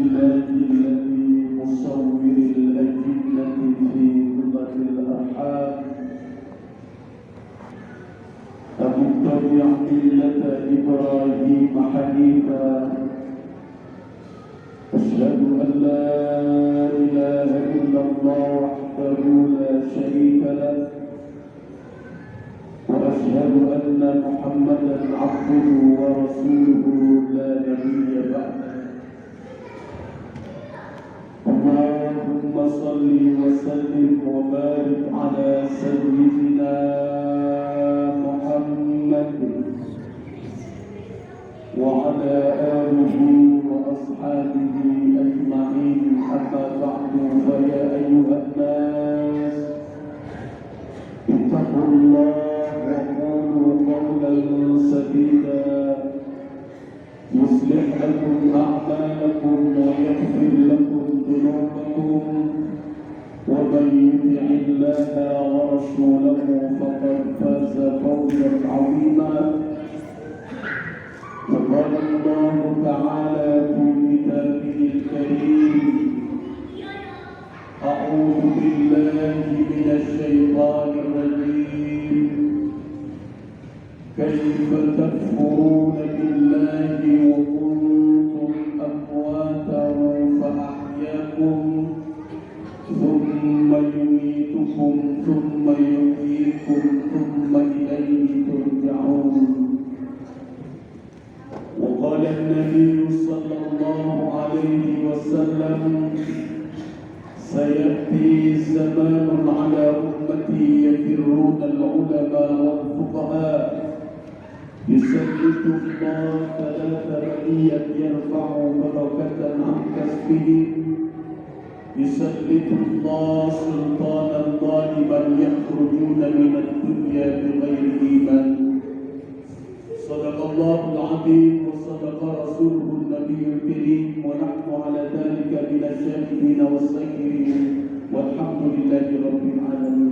لله الذي مصور الأجنة في ظلة الأرحام أتبع ملة إبراهيم حنيفا أشهد أن لا إله إلا الله وحده لا شريك له وأشهد أن محمدا عبده ورسوله لا نبي بعده اللهم صل وسلم وبارك على سيدنا محمد وعلى آله وأصحابه أجمعين أما بعد فيا أيها الناس اتقوا الله وقولوا قولا سديدا يصلح لكم أعمالكم ويغفر لكم ذنوبكم ومن يطع الله ورسوله فقد فاز فوزا عظيما وقال الله تعالى في كتابه الكريم أعوذ بالله من الشيطان الرجيم كيف تكفرون بالله وكنتم أمواتا فأحياكم ثم يميتكم ثم يحييكم ثم إليه ترجعون وقال النبي صلى الله عليه وسلم سيأتي زمان على أمتي يفرون العلماء والفقهاء يسلط الله ثلاث رؤية يرفع بركة عن كسبهم يسلط الله سلطانا ظالما يخرجون من الدنيا بغير إيمان صدق الله العظيم وصدق رسوله النبي الكريم ونحن على ذلك من الشاهدين والساكرين والحمد لله رب العالمين.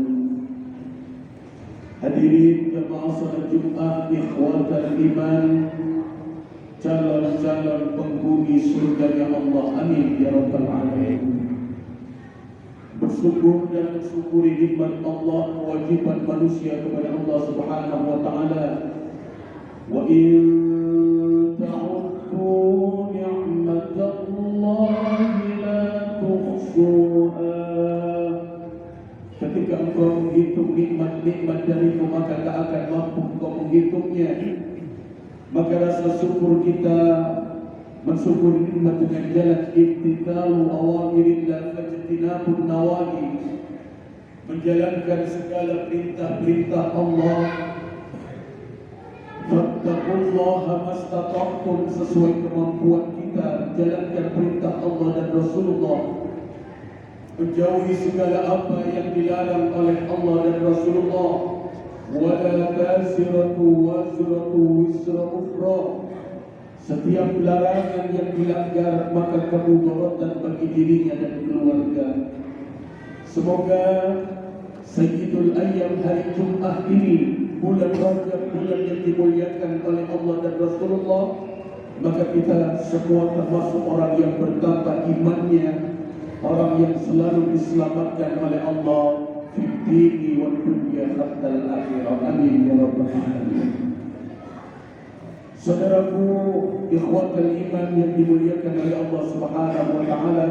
Hadirin jemaah salat Jumat, ikhwatal iman, calon-calon penghuni surga Allah, amin ya rabbal alamin. Bersyukur dan mensyukuri nikmat Allah, kewajiban manusia kepada Allah Subhanahu wa taala. Wa in ta'uddu ni'matallahi la tuhsuha. Ketika engkau menghitung nikmat-nikmat dariku, maka tak akan mampu engkau menghitungnya. Maka rasa syukur kita mensyukuri nikmat dengan jalan imtithalu awamirillah fajtinabun nawahi, menjalankan segala perintah-perintah Allah. Fattaqullaha mastata'tum, sesuai kemampuan kita menjalankan perintah Allah dan Rasulullah, menjauhi segala apa yang dilarang oleh Allah dan Rasulullah. Wala tasiratu wazratu wisra ukhra, setiap larangan yang dilanggar maka kemudaratan bagi dirinya dan keluarga. Semoga Sayyidul Ayyam hari Jumat ini, bulan Rajab, bulan yang dimuliakan oleh Allah dan Rasulullah, maka kita semua termasuk orang yang bertambah imannya, orang yang selalu diselamatkan oleh Allah fi dini wa dunya hatta al-akhirah, amin ya rabbal alamin. Saudaraku ikhwatal iman yang dimuliakan oleh Allah Subhanahu wa taala,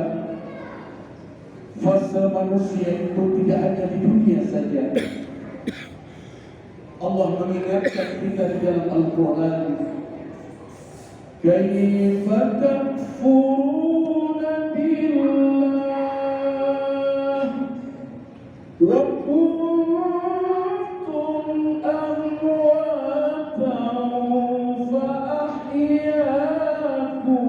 fase manusia itu tidak hanya di dunia saja. Allah mengingatkan kita di dalam Al-Quran, kaifa takfuruna billah wa kuntum amwatan fa ahyaakum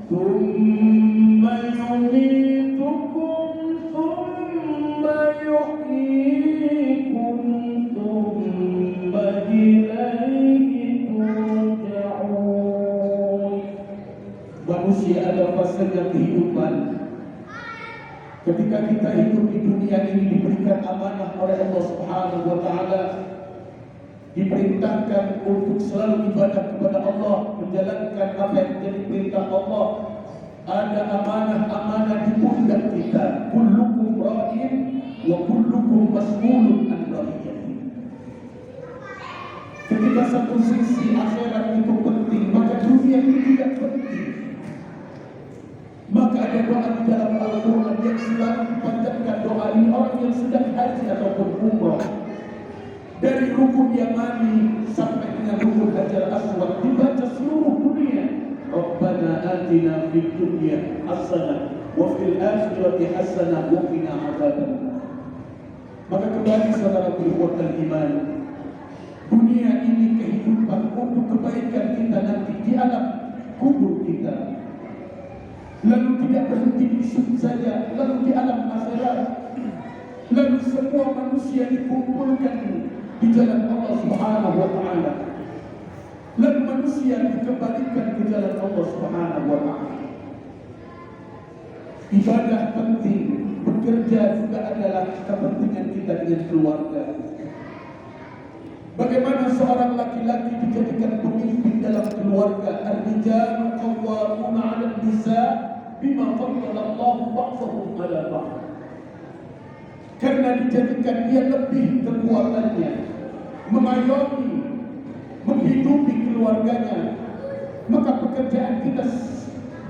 thumma yumitukum thumma yuhyikum thumma ilayhi turja'un. Manusia ada fasenya kehidupan. Ketika kita hidup di dunia ini diberikan amanah oleh Allah Subhanahu wa taala, diperintahkan untuk selalu ibadah kepada Allah, menjalankan apa yang menjadi perintah Allah, Ada amanah-amanah di pundak kita. Kullukum ra'in wa kullukum mas'ulun an ra'iyati. Ketika satu sisi akhirat itu penting, maka dunia ini tidak penting. Maka ada doa di dalam Al-Quran yang selalu dipanjatkan. Doa ini orang yang sedang haji ataupun umrah, dari rukun Yamani sampai dengan rukun Hajar Aswad, dibaca seluruh dunia. Rabbana atina fid dunya hasanah wa fil akhirati hasanah wa qina adzabannar. Maka kembali saudara ikhwatal iman, dunia ini kehidupan untuk kebaikan kita nanti di alam kubur kita. Lalu tidak berhenti di sini saja, lalu di alam akhirat. Lalu semua manusia dikumpulkan di jalan Allah Subhanahu wa taala. Lalu manusia dikembalikan ke jalan Allah Subhanahu wa taala. Ibadah penting, bekerja juga adalah kepentingan kita dengan keluarga. Bagaimana seorang laki-laki dijadikan pemimpin dalam keluarga? Ar-rijalu qawwamuna 'alan nisa' bima faddala Allahu ba'dahum 'ala ba'd. Karena dijadikan dia lebih kekuatannya mengayomi, menghidupi keluarganya, maka pekerjaan kita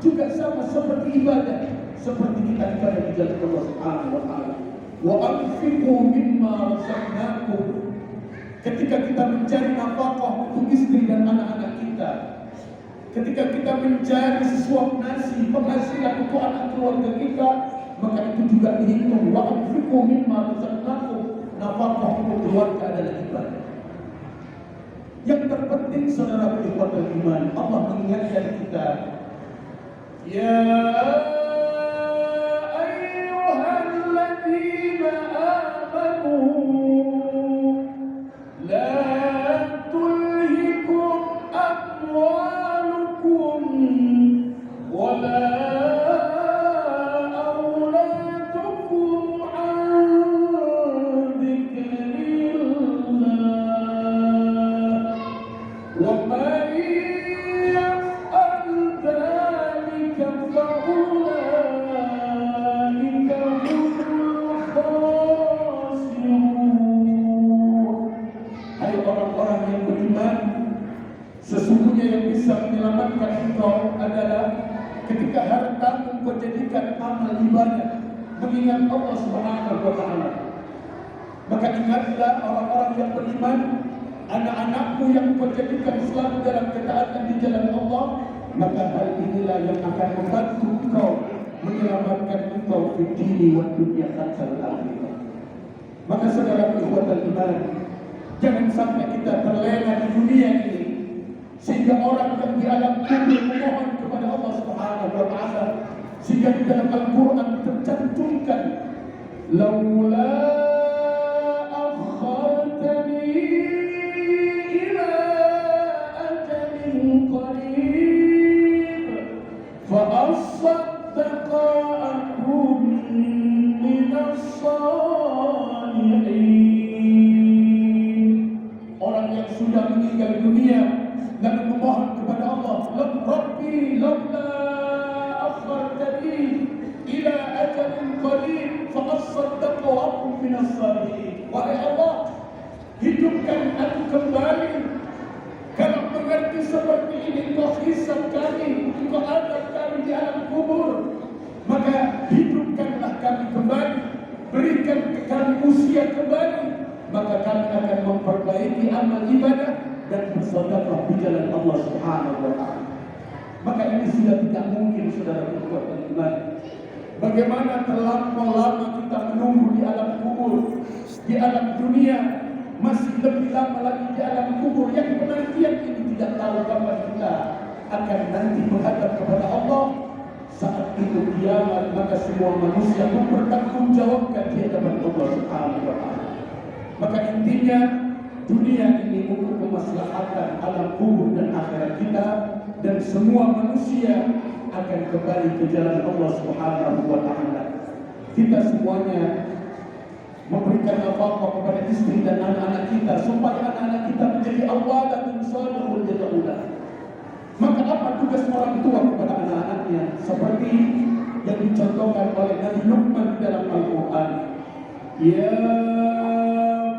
juga sama seperti ibadah, seperti kita ibadah di jalan Allah Subhanahu wa taala. Wa anfiqu mimma razaqnakum. Ketika kita mencari nafkah untuk istri dan anak-anak kita, ketika kita mencari sesuap nasi, penghasilan untuk anak keluarga kita, maka itu juga dihitung. Wa anfiqu mimma razaqnakum. Nafkah untuk keluarga adalah ibadah. Yang terpenting saudara ikhwatul iman, Allah mengingatkan kita, ya ayyuhalladzina amanu la tulhikum amwalukum wala ketika harta engkau jadikan amal ibadah mengingat Allah Subhanahu wa taala. Maka ingatlah orang-orang yang beriman, anak-anakmu yang engkau jadikan selalu dalam ketaatan di jalan Allah, maka hal inilah yang akan membantu engkau menyelamatkan engkau di dini wa dunya hatta al-akhirah. Maka saudara ikhwatul iman, jangan sampai kita terlena di dunia ini sehingga orang yang di alam kubur memohon kepada Allah Subhanahu wa taala, sehingga di dalam Al-Qur'an tercantumkan laula akhartani ila ajalin qarib fa asaddaqa akum minas salihin. Orang yang sudah meninggal dunia lalu memohon kepada Allah, Rabbi laula akhartani ila ajalin qarib fa asaddaqu wa akum minas salihin. Wahai Allah, hidupkan aku kembali. Kalau mengerti seperti ini, engkau hisab kami, engkau adab kami di alam kubur, maka hidupkanlah kami kembali, berikan kami usia kembali, maka kami akan memperbaiki amal ibadah dan bersedekah di jalan Allah Subhanahu wa taala. Maka ini sudah tidak mungkin saudara ikhwatul iman. Bagaimana terlampau lama kita menunggu di alam kubur, di alam dunia, masih lebih lama lagi di alam kubur, yang penantian ini tidak tahu kapan kita akan nanti menghadap kepada Allah. Saat itu kiamat, maka semua manusia mempertanggungjawabkan di hadapan Allah Subhanahu wa taala. Maka intinya dunia ini untuk kemaslahatan alam kubur dan akhirat kita, dan semua manusia akan kembali ke jalan Allah Subhanahu wa taala. Kita semuanya memberikan nafkah kepada istri dan anak-anak kita supaya anak-anak kita menjadi awalatun salihun yad'una. Maka apa tugas orang tua kepada anak-anaknya? Seperti Al-Quran. Ya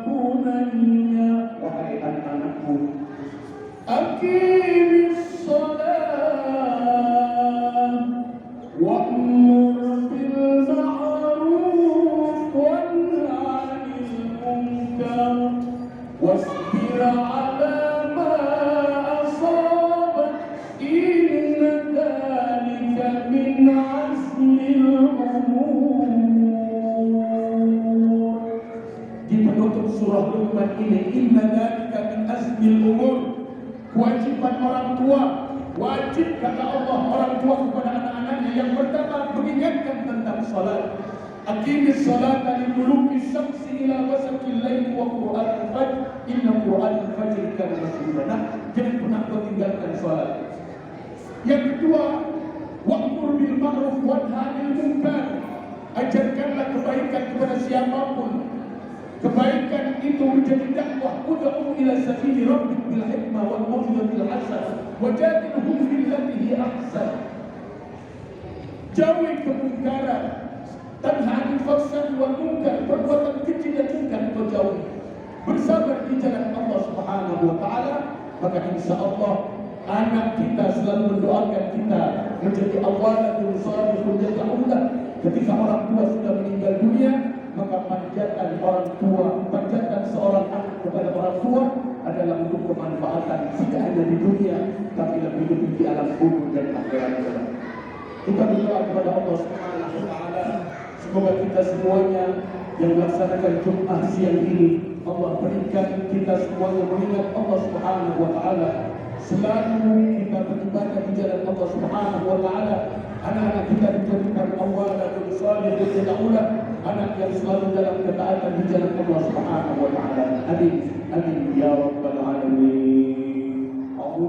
bunayya, wahai anak-anakku, aqimis salat wa'mur bil ma'ruf wanha 'anil munkar wasbir 'ala ma asabak inna dhalika min 'azmil umur. Di penutup surah Luqman ini, inna dhalika min azmil umur, kewajiban orang tua, wajib kata Allah orang tua kepada anak-anaknya. Yang pertama, mengingatkan tentang salat. Aqimis salata liduluki syamsi ila ghasaqil laili wa qur'an al-fajr inna qur'an al-fajr kana mashhura. Jangan pernah kau tinggalkan salat. Yang kedua, wa'mur bil ma'ruf wanha 'anil munkar. Ajarkanlah kebaikan kepada siapapun. Kebaikan itu menjadi dakwah. Ud'u ila sabili rabbik bil hikmah wal mau'izatil hasanah wajadilhum billati hi ahsan. Jauhi kemungkaran, tanha 'anil fahsya'i wal munkar. Perbuatan keji dan munkar kau jauhi. Bersabar di jalan Allah Subhanahu wa taala, maka insyaallah anak kita selalu mendoakan kita menjadi awalatun salihun yad'ulah. Ketika orang tua sudah meninggal dunia, maka panjatan orang tua, panjatan seorang anak kepada orang tua adalah untuk kemanfaatan tidak hanya di dunia, tapi lebih di alam kubur dan akhirat. Kita berdoa kepada Allah Subhanahu wa taala, semoga kita semuanya yang melaksanakan Jumat siang ini, Allah berikan kita semuanya mengingat Allah Subhanahu wa taala. Selalu kita beribadah di jalan Allah Subhanahu wa taala. Anak-anak kita dijadikan awalatun salihun yad'ulah, anak yang selalu dalam ketaatan di jalan Allah Subhanahu wa taala. Amin. Amin ya rabbal alamin.